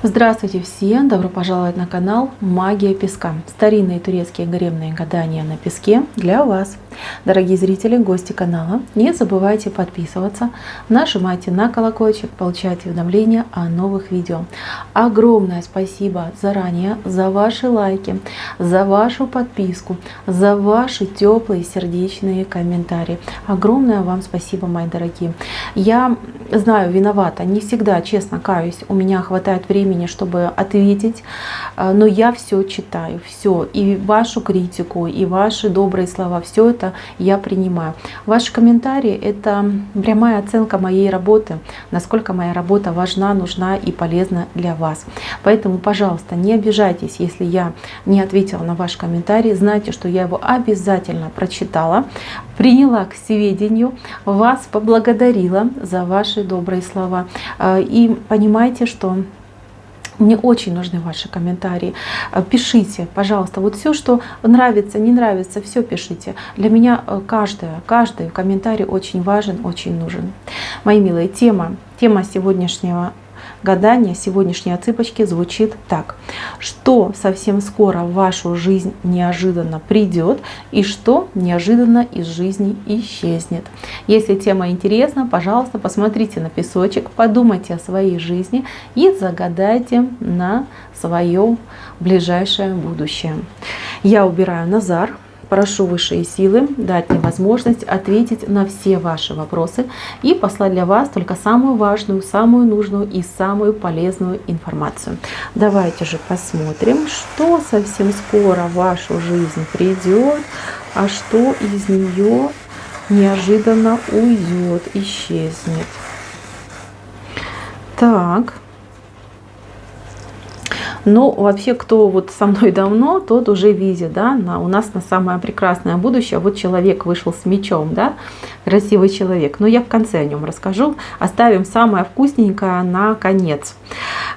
Здравствуйте всем! Добро пожаловать на канал Магия Песка. Старинные турецкие гаремные гадания на песке для вас. Дорогие зрители, гости канала, не забывайте подписываться, нажимайте на колокольчик, получайте уведомления о новых видео. Огромное спасибо заранее за ваши лайки, за вашу подписку, за ваши теплые сердечные комментарии. Огромное вам спасибо, мои дорогие. Я знаю, виновата, не всегда, честно каюсь, у меня хватает времени, чтобы ответить, но я все читаю, все, и вашу критику, и ваши добрые слова, все это я принимаю. Ваши комментарии — это прямая оценка моей работы, насколько моя работа важна, нужна и полезна для вас. Поэтому, пожалуйста, не обижайтесь, если я не ответила на ваш комментарий. Знайте, что я его обязательно прочитала, приняла к сведению, вас поблагодарила за ваши добрые слова. И понимайте, что мне очень нужны ваши комментарии. Пишите, пожалуйста, вот все, что нравится, не нравится, все пишите. Для меня каждый комментарий очень важен, очень нужен. Мои милые, тема сегодняшнего гадания, сегодняшней отсыпочки звучит так: что совсем скоро в вашу жизнь неожиданно придет и что неожиданно из жизни исчезнет. Если тема интересна, пожалуйста, посмотрите на песочек, подумайте о своей жизни и загадайте на свое ближайшее будущее. Я убираю Назар. Прошу высшие силы дать мне возможность ответить на все ваши вопросы и послать для вас только самую важную, самую нужную и самую полезную информацию. Давайте же посмотрим, что совсем скоро в вашу жизнь придет, а что из нее неожиданно уйдет, исчезнет. Так. Ну, вообще, кто вот со мной давно, тот уже видит, да, у нас на самое прекрасное будущее. Вот человек вышел с мечом, да, красивый человек. Но я в конце о нем расскажу. Оставим самое вкусненькое на конец.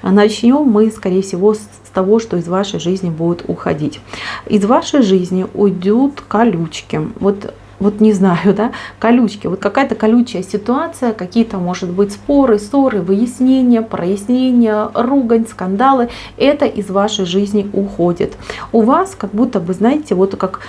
Начнем мы, скорее всего, с того, что из вашей жизни будет уходить. Из вашей жизни уйдут колючки. Вот не знаю, да, колючки, вот какая-то колючая ситуация, какие-то, может быть, споры, ссоры, выяснения, прояснения, ругань, скандалы, это из вашей жизни уходит. У вас как будто бы, знаете, вот как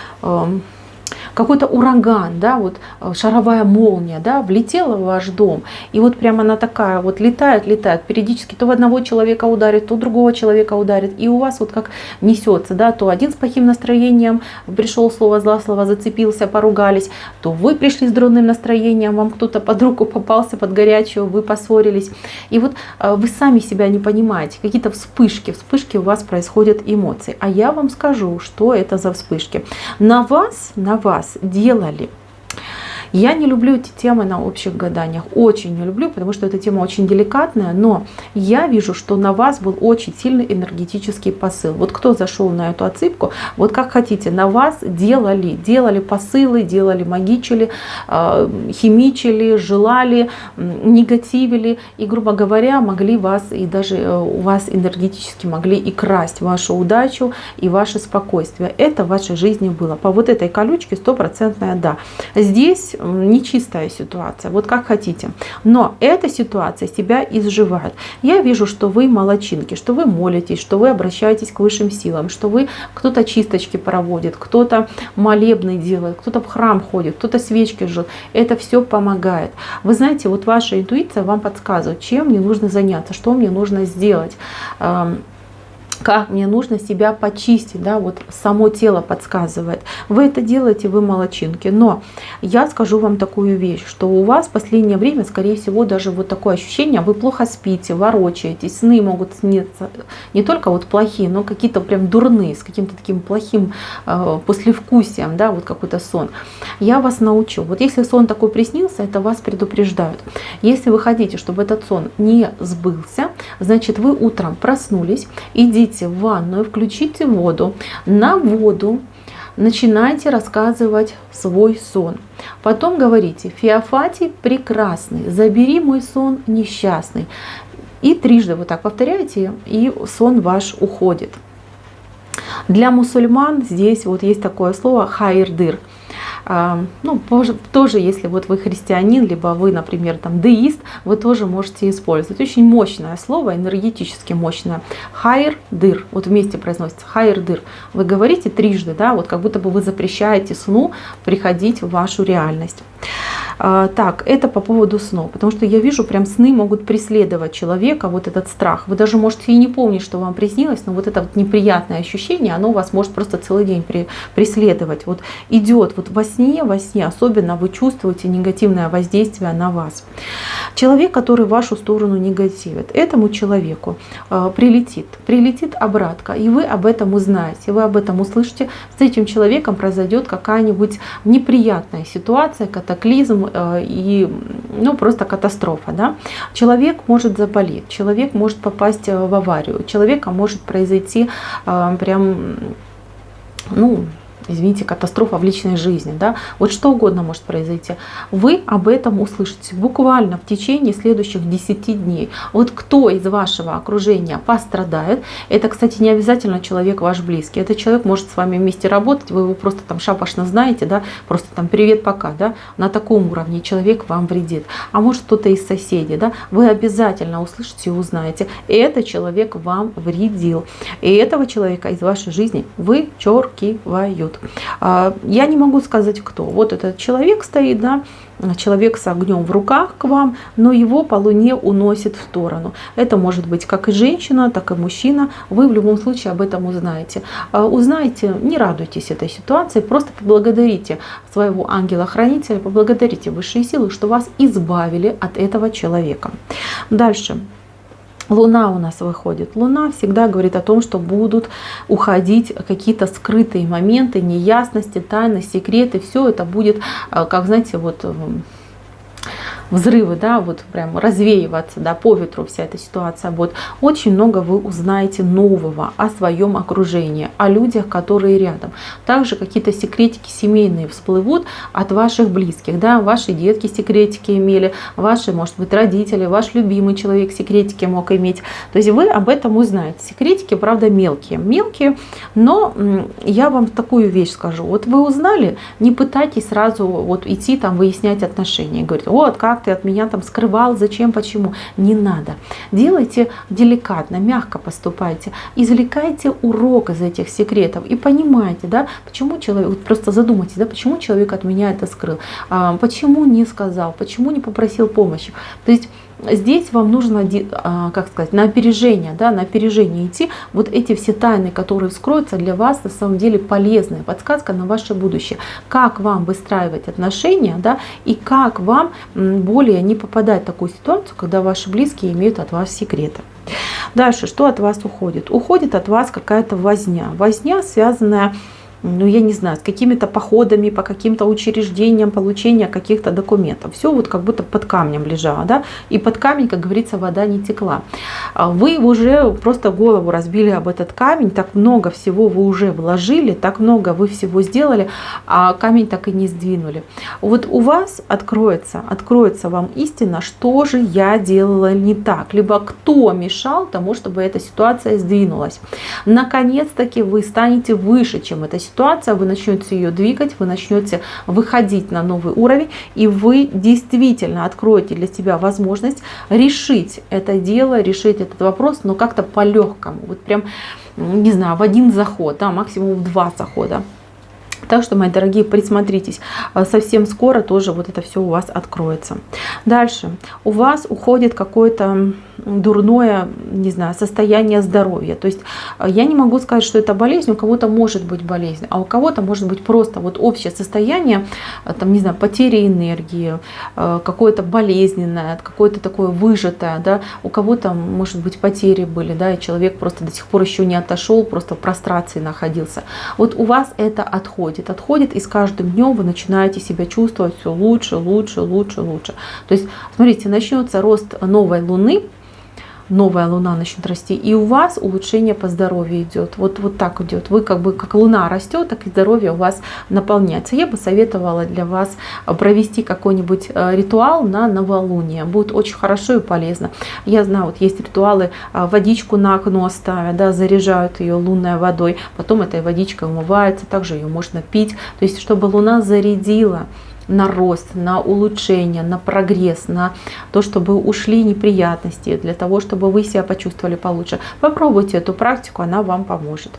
какой-то ураган, да, вот шаровая молния, да, влетела в ваш дом, и вот прямо она такая вот летает, периодически то в одного человека ударит, то другого человека ударит, и у вас вот как несется, да, то один с плохим настроением пришел, слово зла, слово зацепился, поругались, то вы пришли с дурным настроением, вам кто-то под руку попался, под горячую, вы поссорились, и вот вы сами себя не понимаете, какие-то вспышки у вас происходят эмоции, а я вам скажу, что это за вспышки. На вас делали. Я не люблю эти темы на общих гаданиях, очень не люблю, потому что эта тема очень деликатная, но я вижу, что на вас был очень сильный энергетический посыл. Вот кто зашел на эту отсыпку, вот как хотите, на вас делали посылы, делали магичили, химичили, желали, негативили и, грубо говоря, могли вас, и даже у вас энергетически могли и красть вашу удачу и ваше спокойствие. Это в вашей жизни было. По вот этой колючке 100% да. Здесь нечистая ситуация, вот как хотите. Но эта ситуация себя изживает. Я вижу, что вы молодчинки, что вы молитесь, что вы обращаетесь к высшим силам, что вы кто-то чисточки проводит, кто-то молебны делает, кто-то в храм ходит, кто-то свечки жжет. Это все помогает. Вы знаете, вот ваша интуиция вам подсказывает, чем мне нужно заняться, что мне нужно сделать, как мне нужно себя почистить, да, вот само тело подсказывает. Вы это делаете, вы молодчинки. Но я скажу вам такую вещь, что у вас в последнее время, скорее всего, даже вот такое ощущение, вы плохо спите, ворочаетесь, сны могут сниться, не только вот плохие, но какие-то прям дурные, с каким-то таким плохим послевкусием, да, вот какой-то сон. Я вас научу. Вот если сон такой приснился, это вас предупреждают. Если вы хотите, чтобы этот сон не сбылся, значит, вы утром проснулись, идите в ванную, включите воду, на воду начинайте рассказывать свой сон. Потом говорите: Феофатий прекрасный, забери мой сон несчастный. И трижды вот так повторяйте, и сон ваш уходит. Для мусульман здесь вот есть такое слово хайрдыр. Ну, тоже, если вот вы христианин, либо вы, например, там деист, вы тоже можете использовать. Очень мощное слово, энергетически мощное. Хайр-дыр. Вот вместе произносится хайр-дыр. Вы говорите трижды, да, вот как будто бы вы запрещаете сну приходить в вашу реальность. Так, это по поводу снов, потому что я вижу, прям сны могут преследовать человека, вот этот страх. Вы даже можете и не помнить, что вам приснилось, но вот это вот неприятное ощущение, оно вас может просто целый день преследовать. Вот идет вот во сне особенно вы чувствуете негативное воздействие на вас. Человек, который в вашу сторону негативит, этому человеку прилетит обратка, и вы об этом узнаете, вы об этом услышите. С этим человеком произойдет какая-нибудь неприятная ситуация, катаклизм и просто катастрофа. Да? Человек может заболеть, человек может попасть в аварию, у человека может произойти извините, катастрофа в личной жизни, да, вот что угодно может произойти. Вы об этом услышите буквально в течение следующих 10 дней. Вот кто из вашего окружения пострадает, это, кстати, не обязательно человек ваш близкий, этот человек может с вами вместе работать, вы его просто там шапошно знаете, да, просто там привет, пока, да, на таком уровне человек вам вредит. А может кто-то из соседей, да, вы обязательно услышите и узнаете, этот человек вам вредил, и этого человека из вашей жизни вычеркивают. Я не могу сказать, кто. Вот этот человек стоит, да, человек с огнем в руках к вам, но его по луне уносит в сторону. Это может быть как и женщина, так и мужчина. Вы в любом случае об этом узнаете. Узнаете, не радуйтесь этой ситуации, просто поблагодарите своего ангела-хранителя, поблагодарите высшие силы, что вас избавили от этого человека. Дальше. Луна у нас выходит. Луна всегда говорит о том, что будут уходить какие-то скрытые моменты, неясности, тайны, секреты. Все это будет, как знаете, вот взрывы, да, вот прям развеиваться, да, по ветру вся эта ситуация. Вот очень много вы узнаете нового о своем окружении, о людях, которые рядом. Также какие-то секретики семейные всплывут от ваших близких, да, ваши детки секретики имели, ваши, может быть, родители, ваш любимый человек секретики мог иметь. То есть вы об этом узнаете. Секретики, правда, мелкие, но я вам такую вещь скажу. Вот вы узнали, не пытайтесь сразу вот идти там выяснять отношения и говорить, вот как ты от меня там скрывал, зачем, почему. Не надо. Делайте деликатно, мягко поступайте. Извлекайте урок из этих секретов и понимаете, да, почему человек, вот просто задумайтесь, да, почему человек от меня это скрыл, почему не сказал, почему не попросил помощи. То есть здесь вам нужно, как сказать, на опережение, да, на опережение идти. Вот эти все тайны, которые вскроются, для вас на самом деле полезная подсказка на ваше будущее. Как вам выстраивать отношения, да, и как вам более не попадать в такую ситуацию, когда ваши близкие имеют от вас секреты. Дальше, что от вас уходит? Уходит от вас какая-то возня. Возня, связанная, я не знаю, с какими-то походами по каким-то учреждениям, получения каких-то документов. Все вот как будто под камнем лежало, да, и под камень, как говорится, вода не текла. Вы уже просто голову разбили об этот камень, так много всего вы уже вложили, так много вы всего сделали, а камень так и не сдвинули. Вот у вас откроется вам истина, что же я делала не так, либо кто мешал тому, чтобы эта ситуация сдвинулась. Наконец-таки вы станете выше, чем эта ситуация, вы начнете ее двигать, вы начнете выходить на новый уровень, и вы действительно откроете для себя возможность решить это дело, решить этот вопрос, но как-то по-легкому, вот прям, не знаю, в один заход, да, максимум в 2 захода. Так что, мои дорогие, присмотритесь, совсем скоро тоже вот это все у вас откроется. Дальше, у вас уходит какое-то дурное, не знаю, состояние здоровья. То есть я не могу сказать, что это болезнь, у кого-то может быть болезнь, а у кого-то может быть просто вот общее состояние, там, не знаю, потери энергии, какое-то болезненное, какое-то такое выжатое, да, у кого-то, может быть, потери были, да, и человек просто до сих пор еще не отошел, просто в прострации находился. Вот у вас это отходит, и с каждым днем вы начинаете себя чувствовать все лучше. То есть, смотрите, начнется рост новой луны, новая луна начнет расти, и у вас улучшение по здоровью идет. Вот так идет. Вы как бы как луна растет, так и здоровье у вас наполняется. Я бы советовала для вас провести какой-нибудь ритуал на новолуние. Будет очень хорошо и полезно. Я знаю, вот есть ритуалы, водичку на окно ставят, да, заряжают ее лунной водой, потом этой водичкой умывается, также ее можно пить. То есть, чтобы луна зарядила на рост, на улучшение, на прогресс, на то, чтобы ушли неприятности, для того, чтобы вы себя почувствовали получше. Попробуйте эту практику, она вам поможет.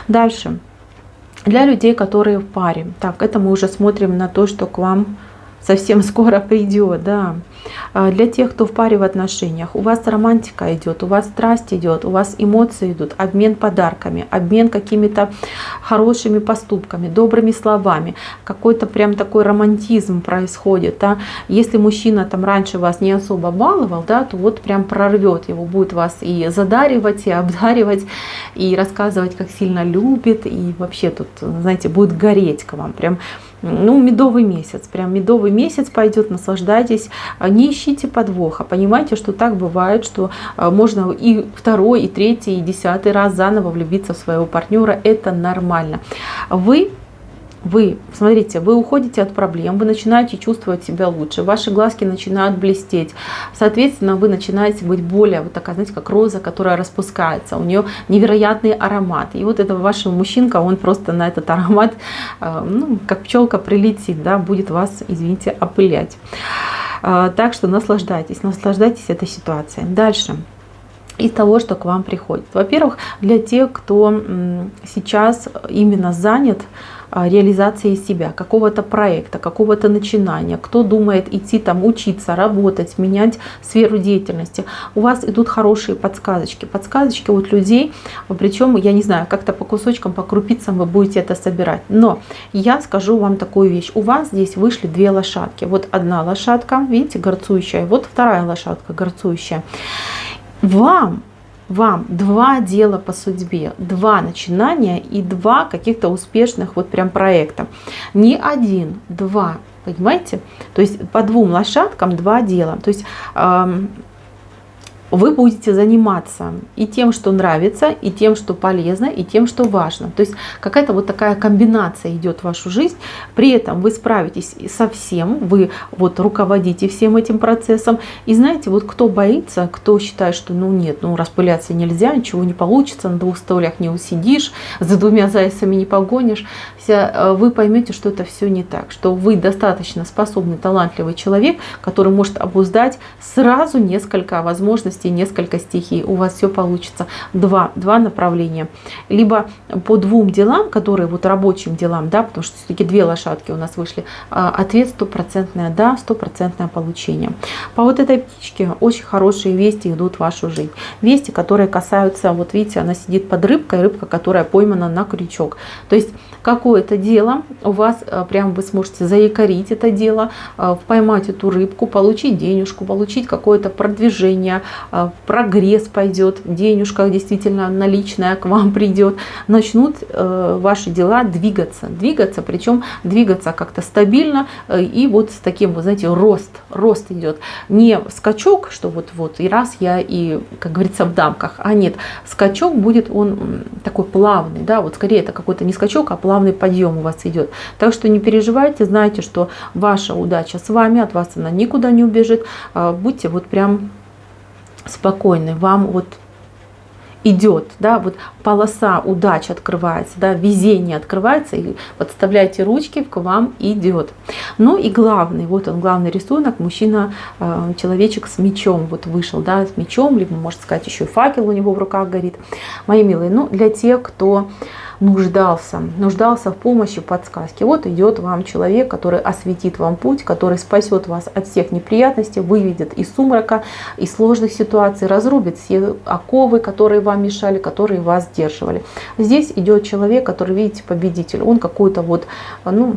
Дальше. Для людей, которые в паре. Так, это мы уже смотрим на то, что к вам совсем скоро придет, да. Для тех, кто в паре в отношениях, у вас романтика идет, у вас страсть идет, у вас эмоции идут, обмен подарками, обмен какими-то хорошими поступками, добрыми словами, какой-то прям такой романтизм происходит, да. Если мужчина там раньше вас не особо баловал, да, то вот прям прорвет его, будет вас и задаривать, и обдаривать, и рассказывать, как сильно любит, и вообще тут, знаете, будет гореть к вам, прям, ну, медовый месяц, прям медовый месяц пойдет, наслаждайтесь, не ищите подвоха, понимаете, что так бывает, что можно и второй, и третий, и 10-й раз заново влюбиться в своего партнера, это нормально. Вы, смотрите, вы уходите от проблем, вы начинаете чувствовать себя лучше, ваши глазки начинают блестеть, соответственно, вы начинаете быть более, вот такая, знаете, как роза, которая распускается, у нее невероятный аромат. И вот этого вашего мужчинка, он просто на этот аромат, ну, как пчелка прилетит, да, будет вас, извините, опылять. Так что наслаждайтесь этой ситуацией. Дальше. Из того, что к вам приходит. Во-первых, для тех, кто сейчас именно занят реализацией себя, какого-то проекта, какого-то начинания, кто думает идти там учиться, работать, менять сферу деятельности, у вас идут хорошие подсказочки. Подсказочки от людей, причем, я не знаю, как-то по кусочкам, по крупицам вы будете это собирать. Но я скажу вам такую вещь. У вас здесь вышли две лошадки. Вот одна лошадка, видите, горцующая, вот вторая лошадка горцующая. Вам два дела по судьбе, два начинания и два каких-то успешных вот прям проекта. Не один, два, понимаете? То есть по двум лошадкам два дела. То есть вы будете заниматься и тем, что нравится, и тем, что полезно, и тем, что важно. То есть какая-то вот такая комбинация идет в вашу жизнь. При этом вы справитесь со всем, вы вот руководите всем этим процессом. И знаете, вот кто боится, кто считает, что ну нет, ну распыляться нельзя, ничего не получится, на двух стульях не усидишь, за двумя зайцами не погонишь, вы поймете, что это все не так, что вы достаточно способный, талантливый человек, который может обуздать сразу несколько возможностей, несколько стихий, у вас все получится. Два направления. Либо по двум делам, которые вот рабочим делам, да, потому что все-таки две лошадки у нас вышли, ответ стопроцентное да, стопроцентное получение. По вот этой птичке очень хорошие вести идут в вашу жизнь. Вести, которые касаются, вот видите, она сидит под рыбкой, рыбка, которая поймана на крючок. То есть какое-то дело у вас, прям вы сможете заякорить это дело, поймать эту рыбку, получить денежку, получить какое-то продвижение, прогресс пойдет, денежка действительно наличная к вам придет, начнут ваши дела двигаться, причем двигаться как-то стабильно и вот с таким, вы знаете, рост идет. Не скачок, что вот и раз я и, как говорится, в дамках, а нет, скачок будет он такой плавный, да, вот скорее это какой-то не скачок, а плавный подъем у вас идет. Так что не переживайте, знайте, что ваша удача с вами, от вас она никуда не убежит, будьте вот прям спокойны, вам вот идет, да, вот полоса удачи открывается, да, везение открывается, и подставляйте ручки, к вам идет. Ну и главный, вот он, главный рисунок, мужчина, человечек с мечом вот вышел, да, с мечом, либо, можно сказать, еще и факел у него в руках горит. Мои милые, ну, для тех, кто нуждался в помощи, в подсказке. Вот идет вам человек, который осветит вам путь, который спасет вас от всех неприятностей, выведет из сумрака, из сложных ситуаций, разрубит все оковы, которые вам мешали, которые вас сдерживали. Здесь идет человек, который, видите, победитель. Он какой-то вот, ну,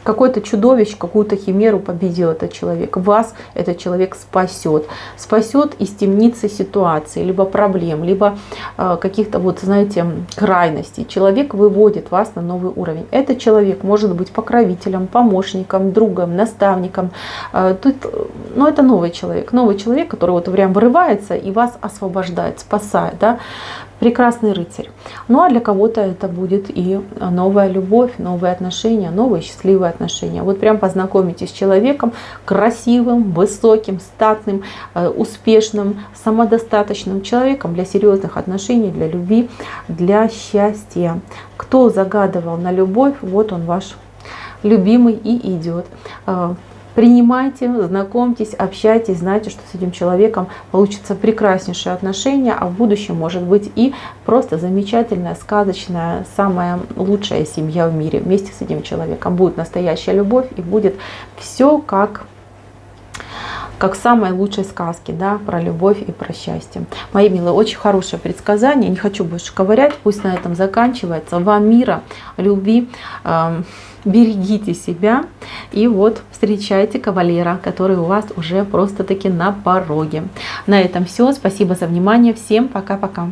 какое-то чудовище, какую-то химеру победил этот человек. Вас этот человек спасет. Спасет из темницы ситуации, либо проблем, либо каких-то, вот знаете, крайностей. Человек выводит вас на новый уровень. Этот человек может быть покровителем, помощником, другом, наставником. Тут, ну, это новый человек, который вот прям вырывается и вас освобождает, спасает, да? Прекрасный рыцарь. Ну а для кого-то это будет и новая любовь, новые отношения, новые счастливые отношения. Вот прям познакомитесь с человеком красивым, высоким, статным, успешным, самодостаточным человеком для серьезных отношений, для любви, для счастья. Кто загадывал на любовь, вот он ваш любимый и идет. Принимайте, знакомьтесь, общайтесь, знайте, что с этим человеком получится прекраснейшие отношения, а в будущем может быть и просто замечательная, сказочная, самая лучшая семья в мире. Вместе с этим человеком будет настоящая любовь и будет все как в самой лучшей сказке, да, про любовь и про счастье. Мои милые, очень хорошее предсказание, не хочу больше ковырять, пусть на этом заканчивается. Вам мира, любви, берегите себя и вот встречайте кавалера, который у вас уже просто-таки на пороге. На этом все. Спасибо за внимание. Всем пока-пока.